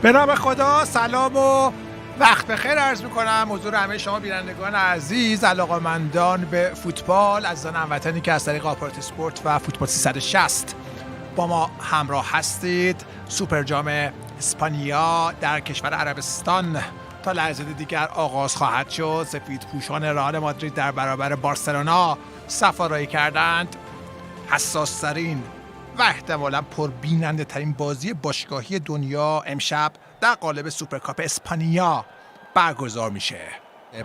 به نام خدا، سلام و وقت بخیر عرض میکنم حضور همه شما بینندگان عزیز، علاقه‌مندان به فوتبال، عزیزان هموطنی که از طریق آپارات اسپورت و فوتبال 360 با ما همراه هستید. سوپر جام اسپانیا در کشور عربستان تا لحظه دیگر آغاز خواهد شد. سفیدپوشان رئال مادرید در برابر بارسلونا صف‌آرایی کردند. حساس‌ترین و احتمالاً پربیننده ترین بازی باشگاهی دنیا امشب در قالب سوپرکاپ اسپانیا برگزار میشه.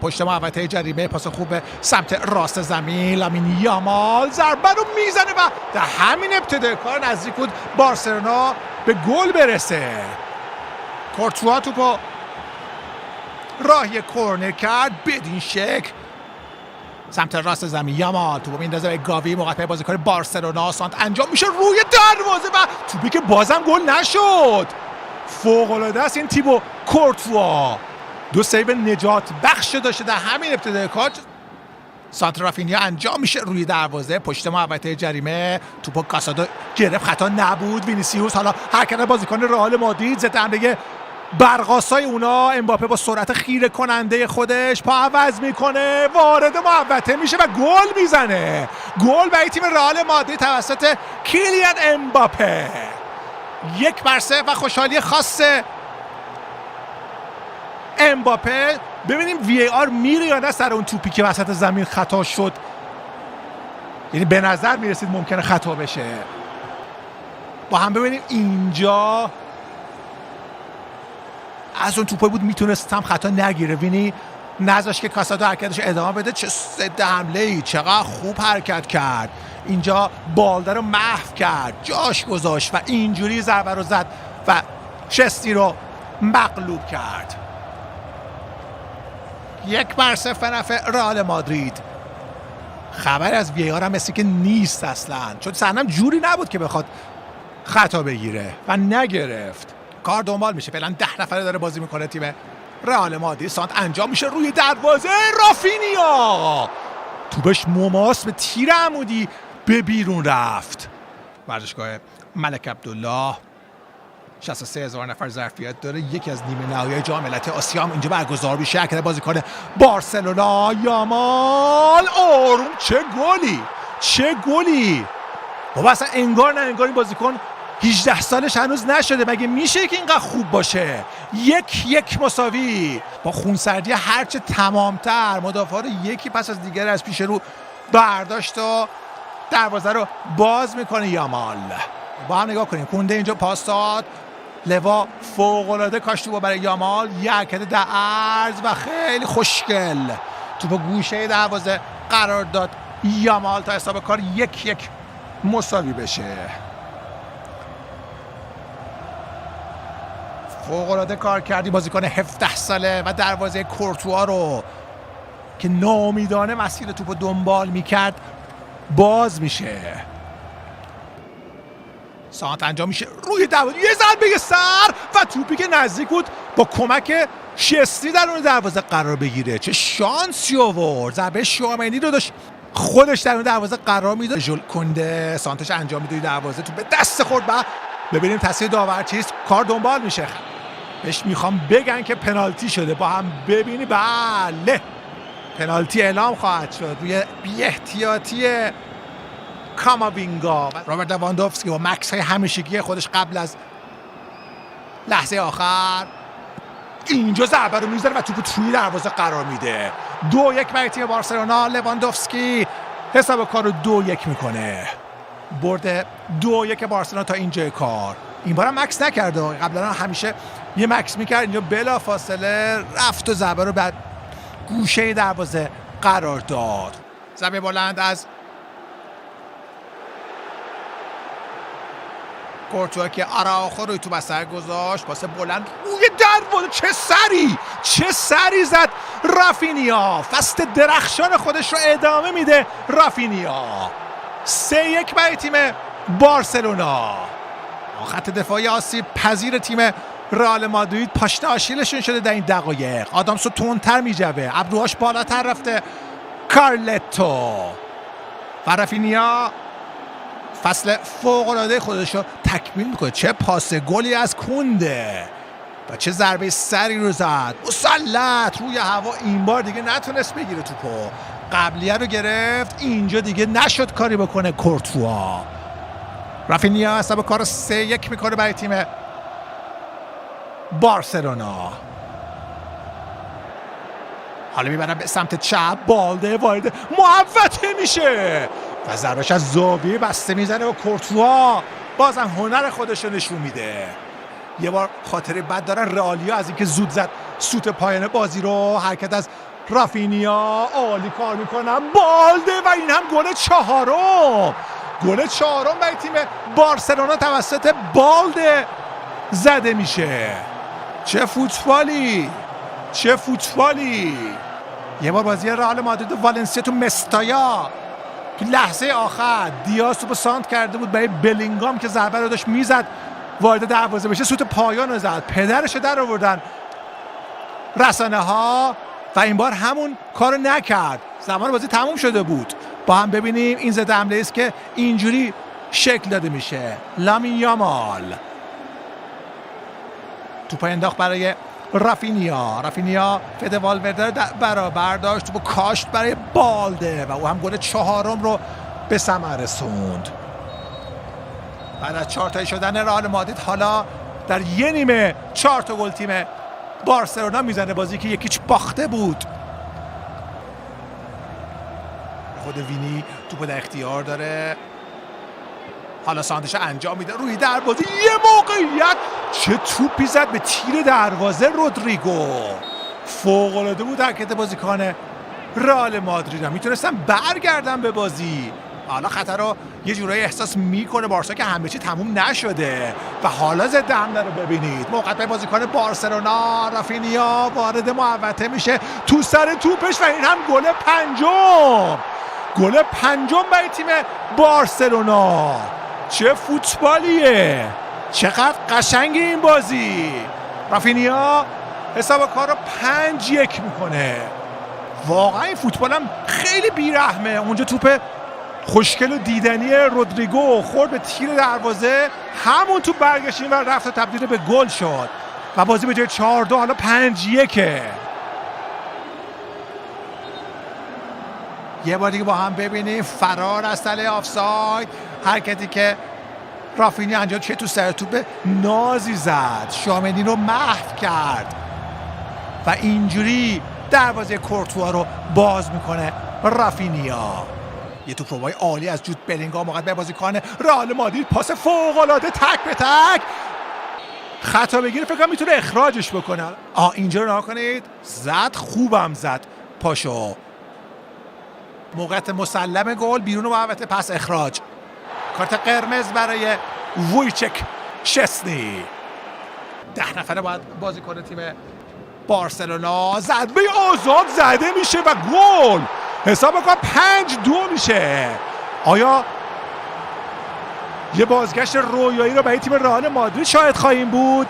پشت محوطه جریمه پاس خوب به سمت راست زمین، لامین یامال ضربه رو میزنه و در همین ابتدای کار نزدیک بود بارسلونا به گل برسه. کورتوا توپو راهی کورنر کرد بدین شکل سمت راست زمین. یامال توپو میندازه به گاوی، موقعیت بازیکن بارسلونا. سانت انجام میشه روی دروازه و توپی که بازم گل نشد. فوق العاده است این تیبو کورتوا. دو سیو نجات بخش داشته در همین ابتدای کار. سانت رافینیا انجام میشه روی دروازه پشت محوطه جریمه. توپو کاسادو گرفت، خطا نبود. وینیسیوس حالا حرکت بازیکن رئال مادرید ضد حمله برقاسای اونا. امباپه با سرعت خیره کننده خودش پا عوض میکنه، وارد محوطه میشه و گل میزنه. گل برای تیم رئال مادرید توسط کیلیان امباپه. 1-0 و خوشحالی خاص امباپه. ببینیم وی ای آر میره یا نه سر اون توپی که وسط زمین خطا شد. یعنی به نظر میرسید ممکنه خطا بشه. با هم ببینیم اینجا از اون توپایی بود میتونستم خطا نگیره. وینی نذاش که کاسادو حرکتش ادامه بده. چه ضد حمله ای، چقدر خوب حرکت کرد. اینجا بالده رو محو کرد، جاش گذاشت و اینجوری ضربه رو زد و شستی رو مغلوب کرد. 1-0 نفع رئال مادرید. خبر از وی آر هم مثل که نیست اصلا، چون صحنه جوری نبود که بخواد خطا بگیره و نگرفت. کار دنبال میشه. فعلا 10 نفره داره بازی میکنه تیم رئال مادرید. سانت انجام میشه روی دروازه. رافینیا توپش مماس به تیر عمودی به بیرون رفت. ورزشگاه ملک عبدالله 63,000 نفر ظرفیت داره. یکی از نیمه نهایی جام ملت آسیا هم اینجا برگزار میشه. حرکت بازیکن بارسلونا یامال. آروم، چه گلی بابا، اصلا انگار نه انگار این بازیکن 18 سالش هنوز نشده. مگه میشه که اینقدر خوب باشه؟ 1-1 مساوی با خونسردی هرچه تمامتر. مدافعا رو یکی پس از دیگر از پیش رو برداشت و دروازه رو باز میکنه یامال. با هم نگاه کنیم. کونده اینجا پاس داد. لوا فوق العاده کاشت توپو برای یامال. یک حرکت در عرض و خیلی خوشگل توپو گوشه دروازه قرار داد یامال تا حساب کار 1-1 مساوی بشه. فوق‌العاده کار کردی بازیکن 17 ساله و دروازه کورتوا رو که ناامیدانه مسیر توپو دنبال میکرد باز میشه. سانت انجام میشه روی دروازه، یه ضربه سر و توپی که نزدیک بود با کمک شستی در اون دروازه قرار بگیره. چه شانسی آورد. ضربه شوامنی رو داشت خودش در اون دروازه قرار میداد. ژول کنده سانتش انجام میده دروازه، توپ به دست خورد. و ببینیم تاثیر داور چیست. کار دنبال میشه. بهش میخوام بگن که پنالتی شده. با هم ببینی. بله، پنالتی اعلام خواهد شد روی بی احتیاطی کاماوینگا. رابرت لواندوفسکی با مکس های همیشگی خودش قبل از لحظه آخر اینجا ضربه رو میزنه و توپ توی دروازه قرار میده. 2-1 برای تیم بارسلونا. لواندوفسکی حساب کار رو 2-1 میکنه. برد 2-1 بارسلونا تا اینجای کار. این بار هم مکس نکرده. قبلا همیشه یه مکس میکرد. اینجا بلا فاصله رفت و ضربه رو بعد گوشه دروازه قرار داد. ضربه بلند از کورتوا که آراخو روی تو بستر گذاشت. پاس بلند روی دروازه. چه سری زد رافینیا. فصل درخشان خودش رو ادامه میده رافینیا. 3-1 برای تیم بارسلونا. خط دفاعی آسیب پذیر تیم رئال مادرید پاشنه آشیلشون شده در این دقایق. آدامسو تندتر میجوه، ابروهاش بالاتر رفته. کارلتو و رافینیا فصل فوق‌العاده خودش رو تکمیل میکنه. چه پاس گلی از کونده. و چه ضربه سری رو زد، مسلط روی هوا. این بار دیگه نتونست بگیره توپو، قبلیه رو گرفت، اینجا دیگه نشد کاری بکنه کورتوا. رافینیا حساب کار 3-1 میکنه برای تیم بارسلونا. حالا میبرن به سمت چپ، بالده وارد محوطه میشه و ضربش از زاویه بسته میزنه و کورتوا بازم هنر خودش رو نشون میده. یه بار خاطره بد دارن رئالیا از اینکه زود زد سوت پایان بازی رو. حرکت از رافینیا، عالی کار میکنن، بالده و این هم گل چهارم. گل چهارم برای تیم بارسلونا توسط بالده زده میشه. چه فوتبالی، چه فوتبالی. یه بار بازی رئال مادرید و والنسیا تو مستایا که لحظه آخر دیاز توپو سانت کرده بود برای بلینگام که ضربه رو داشت میزد وارد دروازه بشه، سوت پایان رو زد، پدرش رو در آوردن رسانه ها و این بار همون کارو نکرد. زمان بازی تموم شده بود. با هم ببینیم این ضد حمله است که اینجوری شکل داده میشه. لامین یامال توپ انداخت برای رافینیا فد والورده برابر داشت، توپو کاشت برای بالده و او هم گل چهارم رو به ثمر رسوند. بعد از 4 تایی شدن رئال مادرید حالا در یه نیمه 4 تا گل تیم بارسلونا میزنه. بازی که یکیچ باخته بود. خود وینی توپو در اختیار داره، حالا سانتش انجام میده روی دروازه، یه موقعیت، چه توپی زد به تیر دروازه رودریگو. فوق‌العاده بود حرکت بازیکن رئال مادرید، میتونستن برگردن به بازی. حالا خطر رو یه جورایی احساس میکنه بارسا که همه چی تموم نشده و حالا ضد حمله رو ببینید. موقع به بازیکن بارسلونا، رافینیا وارد محوطه میشه تو سر توپش و این هم گل پنجم. گل پنجم برای تیم بارسلونا. چه فوتبالیه، چقدر قشنگ این بازی. رافینیا حساب کار رو 5-1 میکنه. واقعا این فوتبال هم خیلی بیرحمه. اونجا توپ خوشگل و دیدنی رودریگو خورد به تیر دروازه، همون توپ برگشت و رفت و تبدیل به گل شد و بازی به جای 4-2 حالا 5-1. یه بار دیگه با هم ببینیم فرار از تله آفساید، حرکتی که رافینیا انجام، چه تو سر توپ نازی زد، شامنی رو محو کرد و اینجوری دروازه کورتوا رو باز میکنه رافینیا. یه توپ روبای عالی از جود بلینگام موقع به بازیکن رئال مادرید، پاس فوق‌العاده تک به تک، خطا بگیره فکر کنم میتونه اخراجش بکنه. اینجا رو نگاه کنید، زد، خوبم زد پاشو. موقعیت مسلم گل، بیرون محوطه، پس اخراج. کارت قرمز برای وویچک شسنی. 10 نفره باید بازیکن تیم بارسلونا. ضربه آزاد زده میشه و گل. حساب کن 5-2 میشه. آیا یه بازگشت رویایی رو برای تیم رئال مادرید شاهد خواهیم بود؟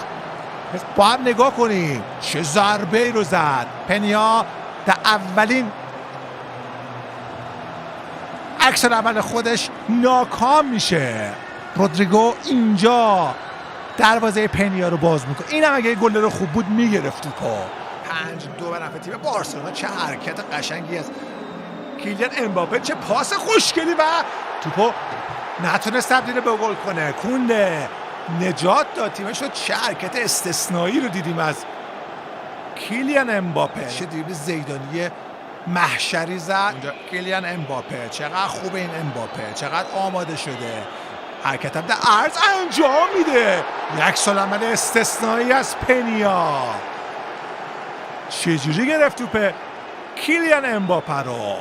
با هم نگاه کنیم چه ضربه رو زد. پنیا در اولین اکشن اول خودش ناکام میشه. رودریگو اینجا دروازه پنیا رو باز میکنه. این هم اگه گل رو خوب بود میگرفت توپو. 5-2 به نفع تیم بارسلونا. چه حرکت قشنگی از کیلیان امباپه، چه پاس خوشگلی و توپو نتونست تبدیل به گل کنه. کونده نجات داد تیمش رو. چه حرکت استثنایی رو دیدیم از کیلیان امباپه. چه دریبل زیدانی محشری زد کیلیان امباپه. چقدر خوب این امباپه، چقدر آماده شده. حرکت هم در عرض انجام میده. یک سالعمل استثنایی از پنیا. چجوری گرفت توپ کیلیان امباپه رو.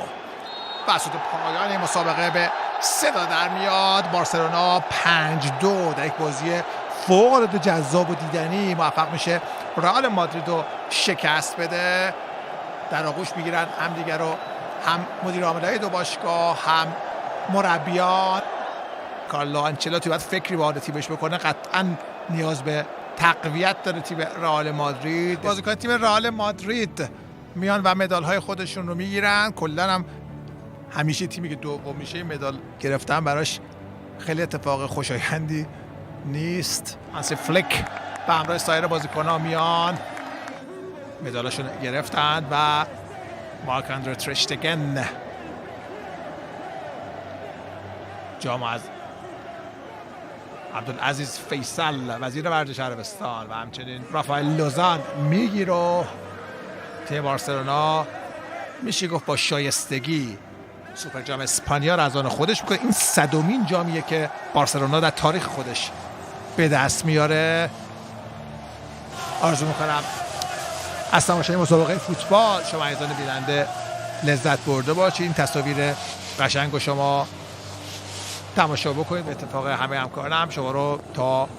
بساط پایان مسابقه به صدا در میاد. بارسلونا 5-2 در یک بازی فوق‌العاده جذاب و دیدنی موفق میشه رئال مادرید رو شکست بده. در آغوش میگیرن هم دیگر رو، هم مدیر عاملای دو باشگاه، هم مربیان. کارلو آنچلوتی باید فکری به حال تیمش بکنه. قطعا نیاز به تقویت داره تیم رئال مادرید. بازیکن تیم رئال مادرید میان و مدال‌های خودشون رو میگیرن. کلا هم همیشه تیمی که دوم میشه مدال گرفتن براش خیلی اتفاق خوشایندی نیست. هانسی فلیک به همراه سایر بازیکنان میان مدالشون گرفتند و مارک آندره تر اشتگن جام از عبدالعزیز فیصل وزیر ورزش عربستان و همچنین رافائل لوزان میگیره و تیم بارسلونا میشه گفت با شایستگی سوپر جام اسپانیا را از آن خودش میکنه. این 100مین جامیه که بارسلونا در تاریخ خودش به دست میاره. آرزو میکنم از تماشای مسابقه فوتبال شما عزیزان بیننده لذت برده باشید. این تصاویر قشنگ و شما تماشا بکنید. به اتفاق همه همکارم شما رو تا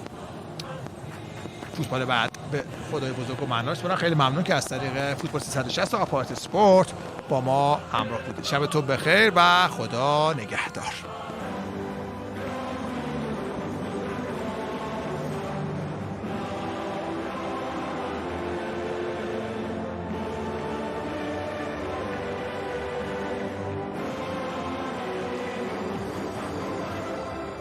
فوتبال بعد به خدای بزرگ و مناش برم. خیلی ممنون که از طریق فوتبال 360 و آپارات اسپورت با ما همراه بودید. شب تو بخیر و خدا نگهدار.